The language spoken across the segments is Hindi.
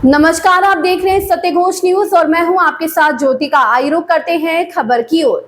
नमस्कार, आप देख रहे हैं सत्य घोष न्यूज और मैं हूं आपके साथ ज्योतिका। आइए रुक करते हैं खबर की ओर।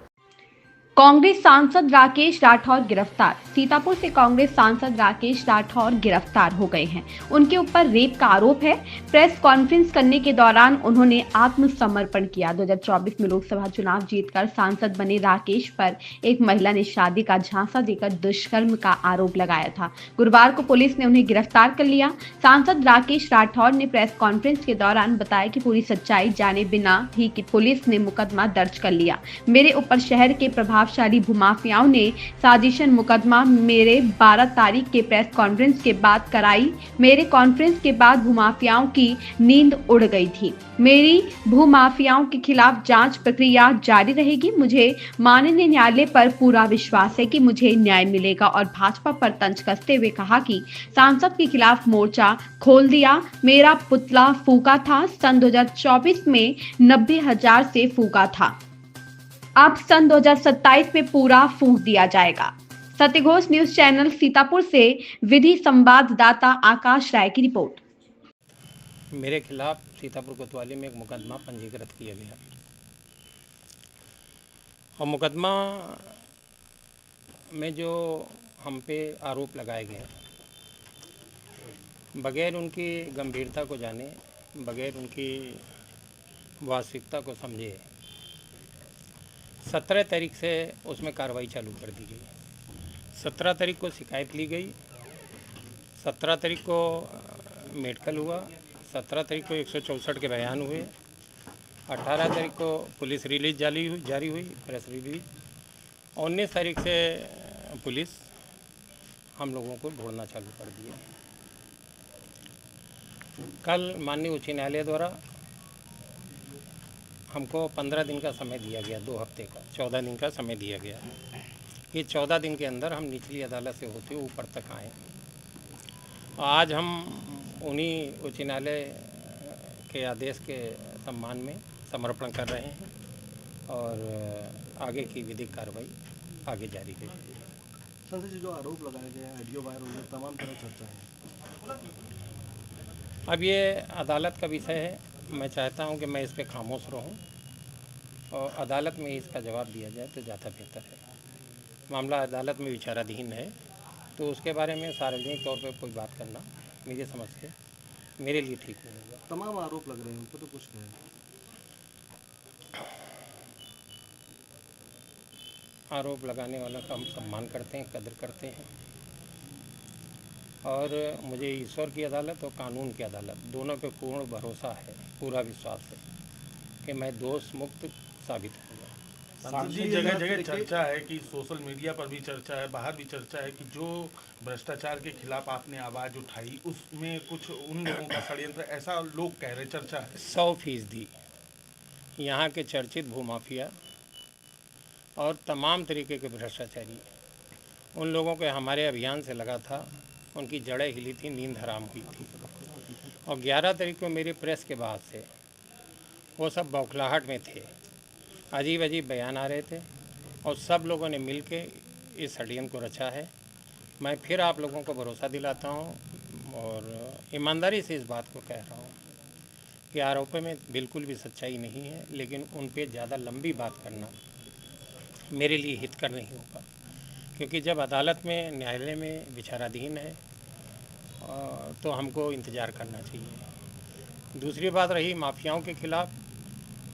कांग्रेस सांसद राकेश राठौर गिरफ्तार। सीतापुर से कांग्रेस सांसद राकेश राठौर गिरफ्तार हो गए हैं। उनके ऊपर रेप का आरोप है। प्रेस कॉन्फ्रेंस करने के दौरान उन्होंने आत्मसमर्पण किया। 2024 में लोकसभा चुनाव जीतकर सांसद बने राकेश पर एक महिला ने शादी का झांसा देकर दुष्कर्म का आरोप लगाया था। गुरुवार को पुलिस ने उन्हें गिरफ्तार कर लिया। सांसद राकेश राठौर ने प्रेस कॉन्फ्रेंस के दौरान बताया कि पूरी सच्चाई जाने बिना ही कि पुलिस ने मुकदमा दर्ज कर लिया। मेरे ऊपर शहर के प्रभावशाली भूमाफियाओं ने साजिशन मुकदमा मेरे 12 तारीख के प्रेस कॉन्फ्रेंस के बाद कराई। मेरे कॉन्फ्रेंस के बाद भूमाफियाओं की नींद उड़ गई थी। मेरी भूमाफियाओं के खिलाफ जांच प्रक्रिया जारी रहेगी। मुझे माननीय न्यायालय पर पूरा विश्वास है कि मुझे न्याय मिलेगा। और भाजपा पर तंज कसते हुए कहा कि सांसद के खिलाफ मोर्चा खोल दिया। मेरा पुतला फूका था। सन 2024 में 90,000 से फूका था। अब सन 2027 में पूरा फूंक दिया जाएगा। सत्यघोष न्यूज चैनल सीतापुर से विधि संवाददाता आकाश राय की रिपोर्ट। मेरे खिलाफ सीतापुर कोतवाली में एक मुकदमा पंजीकृत किया गया और मुकदमा में जो हम पे आरोप लगाए गए बगैर उनकी गंभीरता को जाने, बगैर उनकी वास्तविकता को समझे 17 तारीख से उसमें कार्रवाई चालू कर दी गई। 17 तारीख को शिकायत ली गई, 17 तारीख को मेडिकल हुआ, 17 तारीख को 164 के बयान हुए, 18 तारीख को पुलिस रिलीज जारी हुई प्रेस रिलीज। 19 तारीख से पुलिस हम लोगों को ढूंढना चालू कर दिया। कल माननीय उच्च न्यायालय द्वारा हमको 15 दिन का समय दिया गया, 2 हफ्ते का 14 दिन का समय दिया गया। ये 14 दिन के अंदर हम निचली अदालत से होते हुए ऊपर तक आए। आज हम उन्हीं उच्च न्यायालय के आदेश के सम्मान में समर्पण कर रहे हैं और आगे की विधिक कार्रवाई आगे जारी रहेगी। संसद जी, जो आरोप लगाए गए हैं, ऑडियो वायरल हुए, तमाम तरह चर्चा है। अब ये अदालत का विषय है। मैं चाहता हूं कि मैं इस पे खामोश रहूं और अदालत में इसका जवाब दिया जाए तो ज़्यादा बेहतर है। मामला अदालत में विचाराधीन है, तो उसके बारे में सार्वजनिक तौर पर कोई बात करना मेरी समझ से मेरे लिए ठीक नहीं होगा। तमाम आरोप लग रहे हैं, उनको तो कुछ नहीं। आरोप लगाने वाला का हम सम्मान करते हैं, कदर करते हैं और मुझे ईश्वर की अदालत और कानून की अदालत दोनों पे पूर्ण भरोसा है, पूरा विश्वास है कि मैं दोष मुक्त साबित होऊंगा। जगह जगह चर्चा है कि सोशल मीडिया पर भी चर्चा है, बाहर भी चर्चा है कि जो भ्रष्टाचार के खिलाफ आपने आवाज़ उठाई उसमें कुछ उन लोगों का षड्यंत्र, ऐसा लोग कह रहे, चर्चा है। 100% यहाँ के चर्चित भूमाफिया और तमाम तरीके के भ्रष्टाचारी उन लोगों के हमारे अभियान से लगा था, उनकी जड़ें हिली थी, नींद हराम हुई थी। और 11 तारीख को मेरी प्रेस के बाद से वो सब बौखलाहट में थे, अजीब अजीब बयान आ रहे थे और सब लोगों ने मिल के इस षड्यंत्र को रचा है। मैं फिर आप लोगों को भरोसा दिलाता हूँ और ईमानदारी से इस बात को कह रहा हूँ कि आरोपों में बिल्कुल भी सच्चाई नहीं है, लेकिन उन पर ज़्यादा लंबी बात करना मेरे लिए हितकर नहीं होगा, क्योंकि जब अदालत में, न्यायालय में विचाराधीन है तो हमको इंतज़ार करना चाहिए। दूसरी बात रही माफियाओं के खिलाफ़,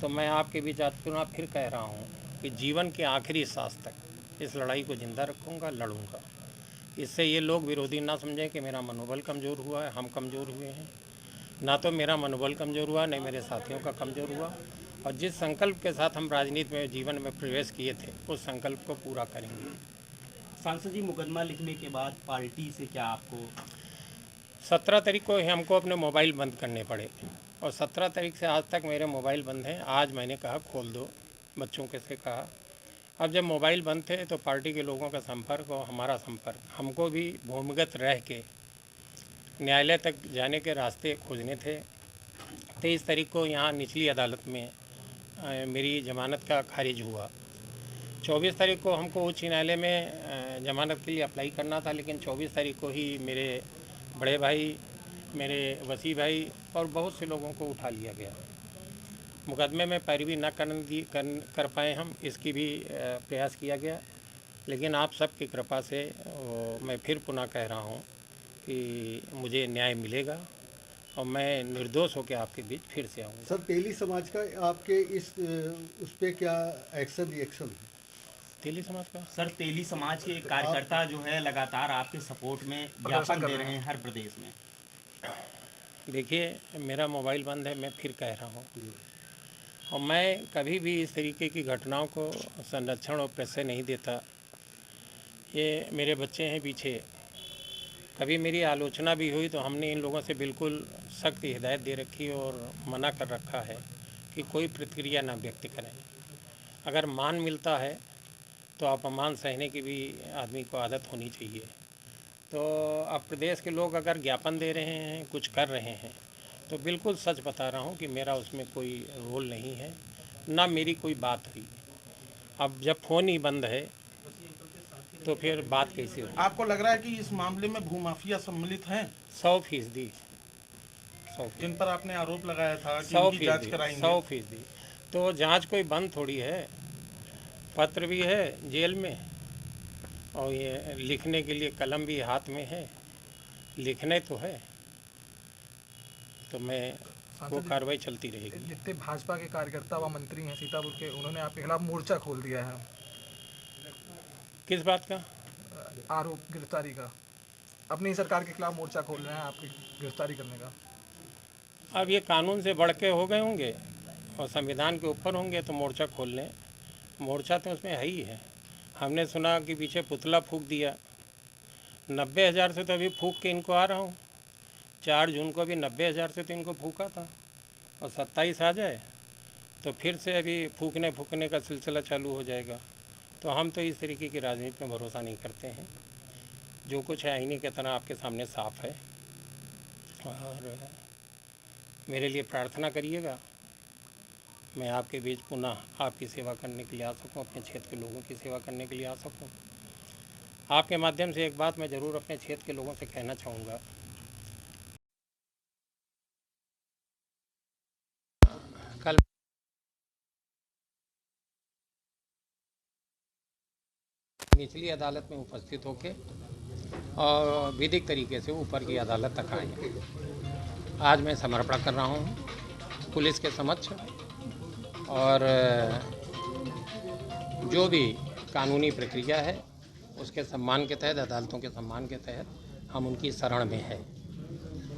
तो मैं आपके बीच आज पुनः फिर कह रहा हूँ कि जीवन के आखिरी सांस तक इस लड़ाई को जिंदा रखूँगा, लड़ूंगा। इससे ये लोग विरोधी ना समझें कि मेरा मनोबल कमज़ोर हुआ है, हम कमज़ोर हुए हैं। ना तो मेरा मनोबल कमज़ोर हुआ, नहीं मेरे साथियों का कमज़ोर हुआ। और जिस संकल्प के साथ हम राजनीति में, जीवन में प्रवेश किए थे, उस संकल्प को पूरा करेंगे। सांसद जी, मुकदमा लिखने के बाद पार्टी से क्या आपको 17 तारीख को हमको अपने मोबाइल बंद करने पड़े और 17 तारीख से आज तक मेरे मोबाइल बंद हैं। आज मैंने कहा खोल दो, बच्चों के से कहा। अब जब मोबाइल बंद थे तो पार्टी के लोगों का संपर्क और हमारा संपर्क, हमको भी भूमिगत रह के न्यायालय तक जाने के रास्ते खोजने थे। 23 तारीख को यहाँ निचली अदालत में मेरी जमानत का खारिज हुआ। 24 तारीख को हमको उच्च न्यायालय में जमानत के लिए अप्लाई करना था, लेकिन 24 तारीख को ही मेरे बड़े भाई, मेरे वसी भाई और बहुत से लोगों को उठा लिया गया। मुकदमे में पैरवी न कर पाए हम, इसकी भी प्रयास किया गया, लेकिन आप सबकी कृपा से मैं फिर पुनः कह रहा हूँ कि मुझे न्याय मिलेगा और मैं निर्दोष होकर आपके बीच फिर से आऊँगा। सर, तेली समाज का आपके इस उस पर क्या रिएक्शन है? तेली समाज का सर, तेली समाज के कार्यकर्ता जो है लगातार आपके सपोर्ट में ज्ञापन दे रहे हैं हर प्रदेश में। देखिए, मेरा मोबाइल बंद है, मैं फिर कह रहा हूँ, और मैं कभी भी इस तरीके की घटनाओं को संरक्षण और प्रेस नहीं देता। ये मेरे बच्चे हैं पीछे, कभी मेरी आलोचना भी हुई तो हमने इन लोगों से बिल्कुल सख्त हिदायत दे रखी और मना कर रखा है कि कोई प्रतिक्रिया ना व्यक्त करें। अगर मान मिलता है तो अपमान सहने की भी आदमी को आदत होनी चाहिए। तो अब प्रदेश के लोग अगर ज्ञापन दे रहे हैं, कुछ कर रहे हैं, तो बिल्कुल सच बता रहा हूँ कि मेरा उसमें कोई रोल नहीं है, ना मेरी कोई बात हुई। अब जब फ़ोन ही बंद है तो फिर बात कैसे होगी? आपको लग रहा है कि इस मामले में भूमाफिया सम्मिलित हैं? 100%। जिन पर आपने आरोप लगाया था कि 100%, उनकी जांच कराएंगे। 100%। तो जांच कोई बंद थोड़ी है, पत्र भी है जेल में और ये लिखने के लिए कलम भी हाथ में है, लिखने तो है, तो मैं वो कार्रवाई चलती रहेगी। जितने भाजपा के कार्यकर्ता व मंत्री हैं सीतापुर के, उन्होंने आपके खिलाफ मोर्चा खोल दिया है। किस बात का आरोप? गिरफ्तारी का। अपनी सरकार के खिलाफ मोर्चा खोल रहे हैं आपकी गिरफ्तारी करने का। अब ये कानून से बढ़ के हो गए होंगे और संविधान के ऊपर होंगे तो मोर्चा खोल लें। मोर्चा तो उसमें है ही है। हमने सुना कि पीछे पुतला फूंक दिया, 90,000 से तो अभी फूंक के इनको आ रहा हूँ। 4 जून को भी 90,000 से तो इनको फूंका था, और 27 आ जाए तो फिर से अभी फूकने का सिलसिला चालू हो जाएगा। तो हम तो इस तरीके की राजनीति में भरोसा नहीं करते हैं। जो कुछ है आईने की तरह आपके सामने साफ है, और मेरे लिए प्रार्थना करिएगा, मैं आपके बीच पुनः आपकी सेवा करने के लिए आ सकूं, अपने क्षेत्र के लोगों की सेवा करने के लिए आ सकूं। आपके माध्यम से एक बात मैं ज़रूर अपने क्षेत्र के लोगों से कहना चाहूँगा। कल निचली अदालत में उपस्थित होकर और विधिक तरीके से ऊपर की अदालत तक आए। आज मैं समर्पण कर रहा हूँ पुलिस के समक्ष, और जो भी कानूनी प्रक्रिया है उसके सम्मान के तहत, अदालतों के सम्मान के तहत हम उनकी शरण में है।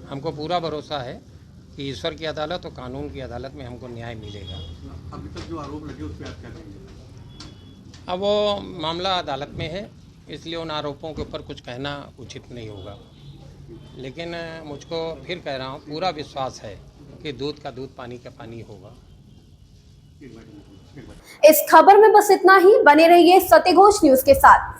हमको पूरा भरोसा है कि ईश्वर की अदालत और कानून की अदालत में हमको न्याय मिलेगा। अभी तक जो आरोप लगे उस पर आप क्या कहेंगे? अब वो मामला अदालत में है, इसलिए उन आरोपों के ऊपर कुछ कहना उचित नहीं होगा। लेकिन मुझको फिर कह रहा हूँ, पूरा विश्वास है कि दूध का दूध, पानी का पानी होगा। इस खबर में बस इतना ही। बने रहिए सत्यघोष न्यूज के साथ।